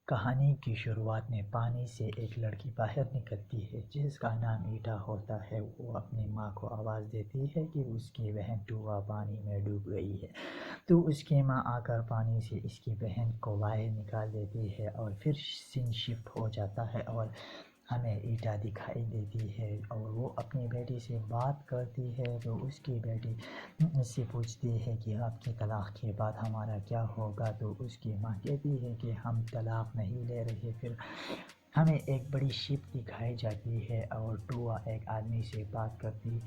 کہانی کی شروعات میں پانی سے ایک لڑکی باہر نکلتی ہے جس کا نام ایٹا ہوتا ہے۔ وہ اپنی ماں کو آواز دیتی ہے کہ اس کی بہن ٹوا پانی میں ڈوب گئی ہے، تو اس کی ماں آ کر پانی سے اس کی بہن کو باہر نکال دیتی ہے اور پھر سین شفٹ ہو جاتا ہے اور ہمیں ایٹا دکھائی دیتی ہے اور وہ اپنی بیٹی سے بات کرتی ہے۔ تو اس کی بیٹی اس سے پوچھتی ہے کہ آپ کی طلاق کے بعد ہمارا کیا ہوگا، تو اس کی ماں کہتی ہے کہ ہم طلاق نہیں لے رہے۔ پھر ہمیں ایک بڑی شپ دکھائی جاتی ہے اور ٹوا ایک آدمی سے بات کرتی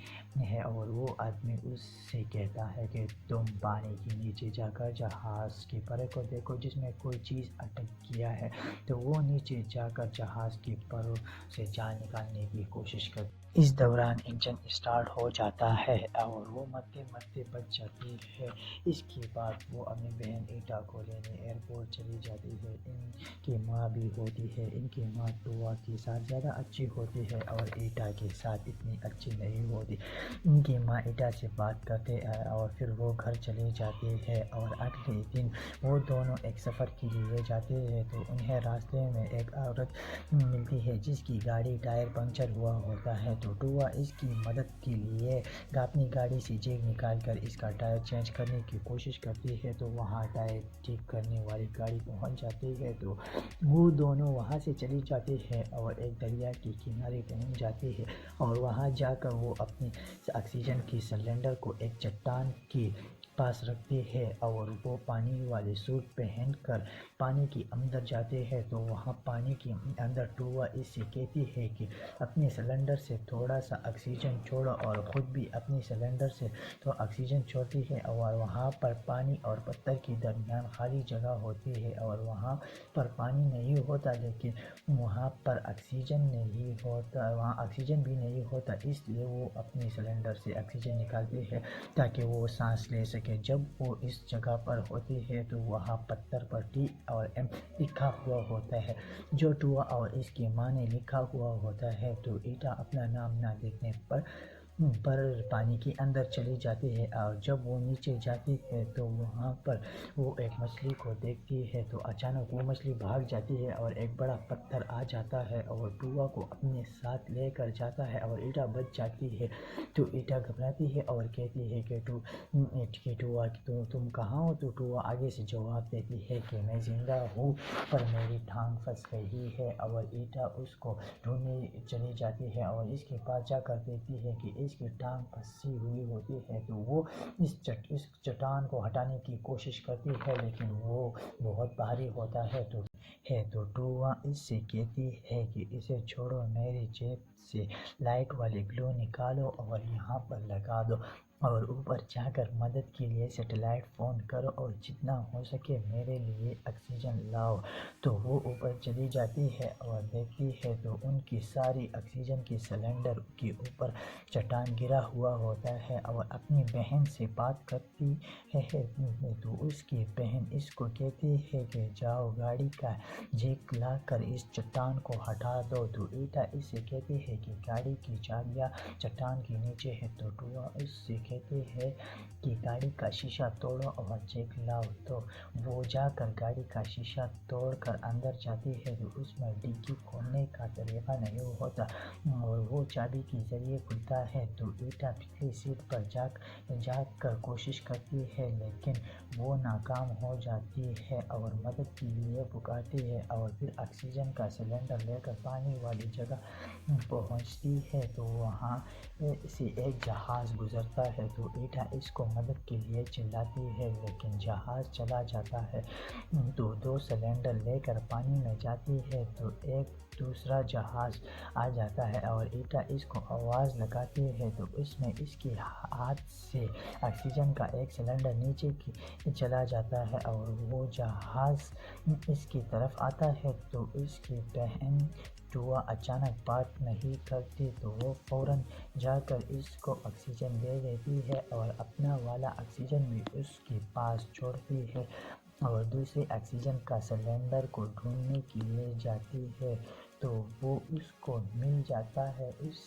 ہے اور وہ آدمی اس سے کہتا ہے کہ تم پانی کے نیچے جا کر جہاز کے پرے کو دیکھو جس میں کوئی چیز اٹک گیا ہے۔ تو وہ نیچے جا کر جہاز کے پروں سے جال نکالنے کی کوشش کرتی ہے۔ اس دوران انجن اسٹارٹ ہو جاتا ہے اور وہ مرتے مرتے بچ جاتی ہے۔ اس کے بعد وہ اپنی بہن ایٹا کو لینے ایئرپورٹ چلی جاتی ہے۔ ان کی ماں بھی ہوتی ہے۔ ان کی ماں ٹوا کے ساتھ زیادہ اچھی ہوتی ہے اور ایٹا کے ساتھ اتنی اچھی نہیں ہوتی۔ ان کی ماں ایٹا سے بات کرتے ہیں اور پھر وہ گھر چلے جاتے ہیں اور اگلے دن وہ دونوں ایک سفر کے لیے جاتے ہیں۔ تو انہیں راستے میں ایک عورت ملتی ہے جس کی گاڑی ٹائر پنکچر ہوا ہوتا ہے۔ تو ٹوا اس کی مدد کے لیے اپنی گاڑی سے جیک نکال کر اس کا ٹائر چینج کرنے کی کوشش کرتی ہے۔ تو وہاں ٹائر ٹھیک کرنے والی گاڑی پہنچ جاتی ہے، تو وہ دونوں وہاں سے چلی جاتے ہیں اور ایک دریا کے کنارے پہنچ جاتے ہیں اور وہاں جا کر وہ اپنی آکسیجن کی سلنڈر کو ایک چٹان کے پاس رکھتے ہیں اور وہ پانی والے سوٹ پہن کر پانی کے اندر جاتے ہیں۔ تو وہاں پانی کے اندر ٹوا اس سے کہتی ہے کہ اپنے سلنڈر سے تھوڑا سا آکسیجن چھوڑو اور خود بھی اپنی سلنڈر سے تو آکسیجن چھوڑتی ہے اور وہاں پر پانی اور پتھر کے درمیان خالی جگہ ہوتی ہے اور وہاں پر پانی نہیں ہوتا لیکن وہاں پر آکسیجن نہیں ہوتا، وہاں آکسیجن بھی نہیں ہوتا، اس لیے وہ اپنی سلنڈر سے آکسیجن نکالتے ہیں تاکہ وہ سانس لے سکے۔ جب وہ اس جگہ پر ہوتی ہے تو وہاں پتھر پر ٹی اور ایم لکھا ہوا ہوتا ہے جو ٹوا اور اس کی ماں نے لکھا ہوا ہوتا ہے۔ تو ایٹا اپنا نام نہ دیکھنے پر پانی کے اندر چلی جاتی ہے اور جب وہ نیچے جاتی ہے تو وہاں پر وہ ایک مچھلی کو دیکھتی ہے، تو اچانک وہ مچھلی بھاگ جاتی ہے اور ایک بڑا پتھر آ جاتا ہے اور ٹوا کو اپنے ساتھ لے کر جاتا ہے اور ایٹا بچ جاتی ہے۔ تو ایٹا گھبراتی ہے اور کہتی ہے کہ ٹوا تم کہاں ہو؟ تو ٹوا آگے سے جواب دیتی ہے کہ میں زندہ ہوں پر میری ٹانگ پھنس گئی ہے، اور ایٹا اس کو ڈھونڈنے چلی جاتی ہے اور اس کے پاس جا کر دیکھتی ہے کہ اس کی ٹانگ پھنسی ہوئی ہوتی ہے۔ تو وہ اس چٹان کو ہٹانے کی کوشش کرتی ہے لیکن وہ بہت بھاری ہوتا ہے۔ تو ٹوا اس سے کہتی ہے کہ اسے چھوڑو، میری جیب سے لائٹ والی گلو نکالو اور یہاں پر لگا دو اور اوپر جا کر مدد کے لیے سیٹلائٹ فون کرو اور جتنا ہو سکے میرے لیے آکسیجن لاؤ۔ تو وہ اوپر چلی جاتی ہے اور دیکھتی ہے تو ان کی ساری آکسیجن کی سلنڈر کے اوپر چٹان گرا ہوا ہوتا ہے اور اپنی بہن سے بات کرتی ہے۔ تو اس کی بہن اس کو کہتی ہے کہ جاؤ گاڑی کا جیک لا کر اس چٹان کو ہٹا دو۔ تو ایٹا اس سے کہتی ہے کہ گاڑی کی چابیاں چٹان کے نیچے ہے۔ تو ٹوا اس سے کہتی ہے کہ گاڑی کا شیشہ توڑو اور جیک لاؤ۔ تو وہ جا کر گاڑی کا شیشہ توڑ کر اندر جاتی ہے، تو اس میں ڈگی کھولنے کا طریقہ نہیں ہوتا اور وہ چابی کے ذریعے کھلتا ہے۔ تو ایٹا پچھلی سیٹ پر جا کر کوشش کرتی ہے لیکن وہ ناکام ہو جاتی ہے اور مدد کے لیے پکارتی ہے اور پھر آکسیجن کا سلنڈر لے کر پانی والی جگہ پہنچتی ہے۔ تو وہاں سے ایک جہاز گزرتا ہے، تو ایٹا اس کو مدد کے لیے چلاتی ہے لیکن جہاز چلا جاتا ہے۔ تو دو سلنڈر لے کر پانی میں جاتی ہے تو ایک دوسرا جہاز آ جاتا ہے اور ایٹا اس کو آواز لگاتی ہے، تو اس میں اس کے ہاتھ سے آکسیجن کا ایک سلنڈر نیچے چلا جاتا ہے اور وہ جہاز اس کی طرف آتا ہے۔ تو اس کی بہن ٹوا اچانک بات نہیں کرتی، تو وہ فوراً جا کر اس کو آکسیجن دے دیتی ہے اور اپنا والا آکسیجن بھی اس کے پاس چھوڑتی ہے اور دوسرے آکسیجن کا سلنڈر کو ڈھونڈنے کے لیے جاتی ہے۔ تو وہ اس کو مل جاتا ہے، اس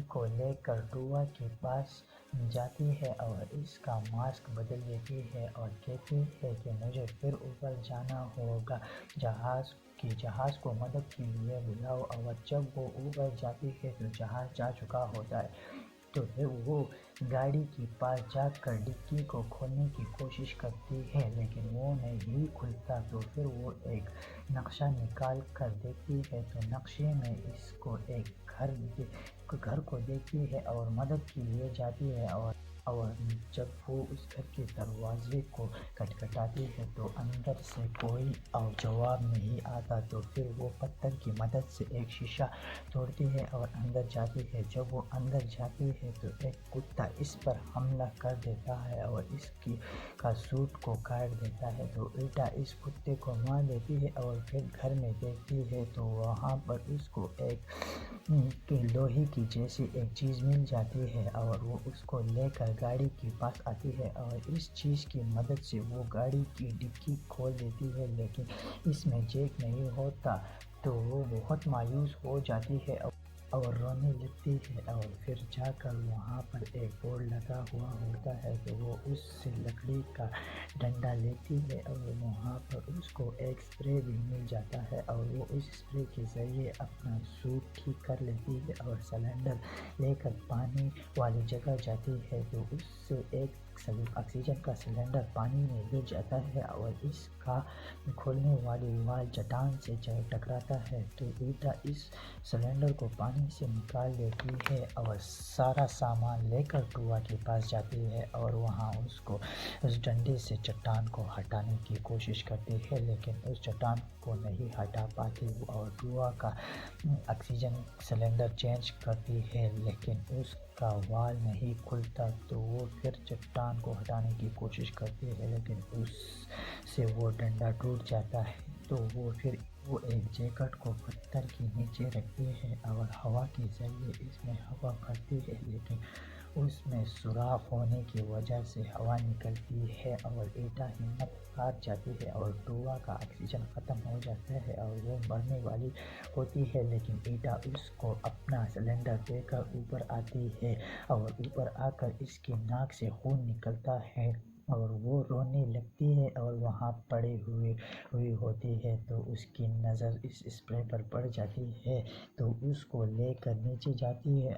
کو لے کر ٹوا کے پاس جاتی ہے اور اس کا ماسک بدل دیتی ہے اور کہتی ہے کہ مجھے پھر اوپر جانا ہوگا۔ جہاز کہ جہاز کو مدد کے لیے بلاؤ، اور جب وہ اوپر جاتی ہے تو جہاز جا چکا ہوتا ہے۔ تو پھر وہ گاڑی کے پاس جا کر ڈکی کو کھولنے کی کوشش کرتی ہے، لیکن وہ نہیں کھلتا۔ تو پھر وہ ایک نقشہ نکال کر دیکھتی ہے، تو نقشے میں اس کو ایک گھر کو دیکھتی ہے اور مدد کے لیے جاتی ہے، اور جب وہ اس گھر کے دروازے کو کھٹکھٹاتی ہے تو اندر سے کوئی جواب نہیں آتا۔ تو پھر وہ پتھر کی مدد سے ایک شیشہ توڑتی ہے اور اندر جاتی ہے۔ جب وہ اندر جاتی ہے تو ایک کتا اس پر حملہ کر دیتا ہے اور اس کا سوٹ کو کاٹ دیتا ہے۔ تو ایٹا اس کتے کو مار دیتی ہے اور پھر گھر میں دیکھتی ہے تو وہاں پر اس کو ایک لوہے کی جیسی ایک چیز مل جاتی ہے، اور وہ اس کو لے کر گاڑی کے پاس آتی ہے، اور اس چیز کی مدد سے وہ گاڑی کی ڈکی کھول دیتی ہے، لیکن اس میں جیک نہیں ہوتا۔ تو وہ بہت مایوس ہو جاتی ہے اور رونے لگتی ہے، اور پھر جا کر وہاں پر ایک بورڈ لگا ہوا ہوتا ہے، تو وہ اس سے لکڑی کا ڈنڈا لیتی ہے، اور وہاں پر اس کو ایک اسپرے بھی مل جاتا ہے، اور وہ اس اسپرے کے ذریعے اپنا سوٹ ٹھیک کر لیتی ہے، اور سلنڈر لے کر پانی والی جگہ جاتی ہے۔ تو اس سے ایک آکسیجن کا سلنڈر پانی میں گر جاتا ہے، اور اس کا کھولنے والی وال چٹان سے ٹکراتا ہے۔ تو ایٹا اس سلنڈر کو پانی سے نکال لیتی ہے اور سارا سامان لے کر ٹوا کے پاس جاتی ہے، اور وہاں اس کو اس ڈنڈے سے چٹان کو ہٹانے کی کوشش کرتی ہے، لیکن اس چٹان کو نہیں ہٹا پاتی، اور ٹوا کا آکسیجن سلنڈر چینج کرتی ہے، لیکن اس کا وال نہیں کھلتا۔ تو وہ پھر چٹان کو ہٹانے کی کوشش کرتی ہے، لیکن اس سے وہ ڈنڈا ٹوٹ جاتا ہے۔ تو وہ ایک جیکٹ کو پتھر کے نیچے رکھتی ہے اور ہوا کے ذریعے اس میں ہوا بھرتی ہے، لیکن اس میں سوراخ ہونے کی وجہ سے ہوا نکلتی ہے، اور ایٹا ہمت ہار جاتی ہے، اور ٹوا کا آکسیجن ختم ہو جاتا ہے اور وہ مرنے والی ہوتی ہے، لیکن ایٹا اس کو اپنا سلنڈر دے کر اوپر آتی ہے، اور اوپر آ کر اس کی ناک سے خون نکلتا ہے، اور وہ رونے لگتی ہے اور وہاں پڑے ہوئی ہوتی ہے۔ تو اس کی نظر اس اسپرے پر پڑ جاتی ہے، تو اس کو لے کر نیچے جاتی ہے،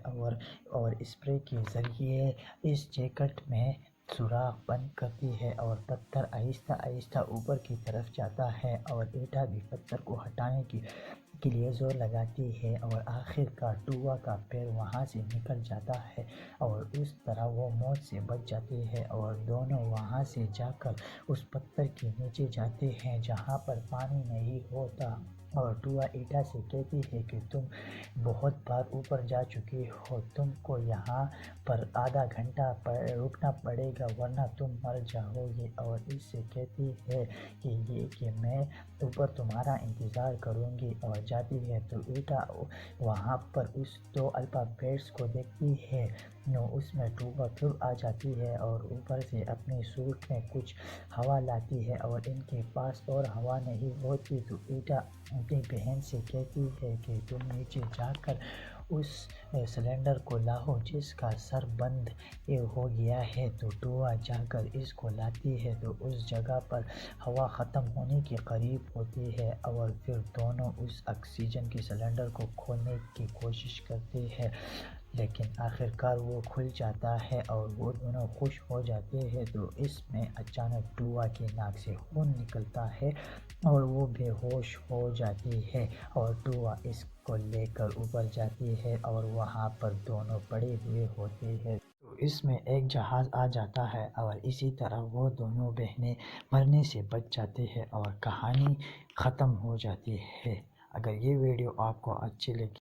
اور اسپرے کے ذریعے اس جیکٹ میں سوراخ بند کرتی ہے، اور پتھر آہستہ آہستہ اوپر کی طرف جاتا ہے، اور ایٹا بھی پتھر کو ہٹانے کے لیے زور لگاتی ہے، اور آخر کار ٹوا کا پیر وہاں سے نکل جاتا ہے، اور اس طرح وہ موت سے بچ جاتی ہے، اور دونوں وہاں سے جا کر اس پتھر کے نیچے جاتے ہیں جہاں پر پانی نہیں ہوتا، اور ٹوا ایٹا سے کہتی ہے کہ تم بہت بار اوپر جا چکی ہو، تم کو یہاں پر آدھا گھنٹہ رکنا پڑے گا ورنہ تم مر جاؤ گے، اور اس سے کہتی ہے کہ میں اوپر تمہارا انتظار کروں گی، اور جاتی ہے۔ تو ایٹا وہاں پر اس دو الفابیٹس کو دیکھتی ہے، اس میں ٹوا پھر آ جاتی ہے اور اوپر سے اپنے سوٹ میں کچھ ہوا لاتی ہے، اور ان کے پاس اور ہوا نہیں ہوتی۔ تو ایٹا اپنی بہن سے کہتی ہے کہ تم نیچے جا کر اس سلنڈر کو لاؤ جس کا سر بند ہو گیا ہے۔ تو ٹوا جا کر اس کو لاتی ہے، تو اس جگہ پر ہوا ختم ہونے کے قریب ہوتی ہے، اور پھر دونوں اس آکسیجن کے سلنڈر کو کھولنے کی کوشش کرتے ہیں، لیکن آخرکار وہ کھل جاتا ہے اور وہ دونوں خوش ہو جاتے ہیں۔ تو اس میں اچانک ٹوا کی ناک سے خون نکلتا ہے اور وہ بے ہوش ہو جاتی ہے، اور ٹوا اس کو لے کر اوپر جاتی ہے، اور وہاں پر دونوں پڑے ہوئے ہوتے ہیں۔ تو اس میں ایک جہاز آ جاتا ہے، اور اسی طرح وہ دونوں بہنیں مرنے سے بچ جاتے ہیں اور کہانی ختم ہو جاتی ہے۔ اگر یہ ویڈیو آپ کو اچھی لگی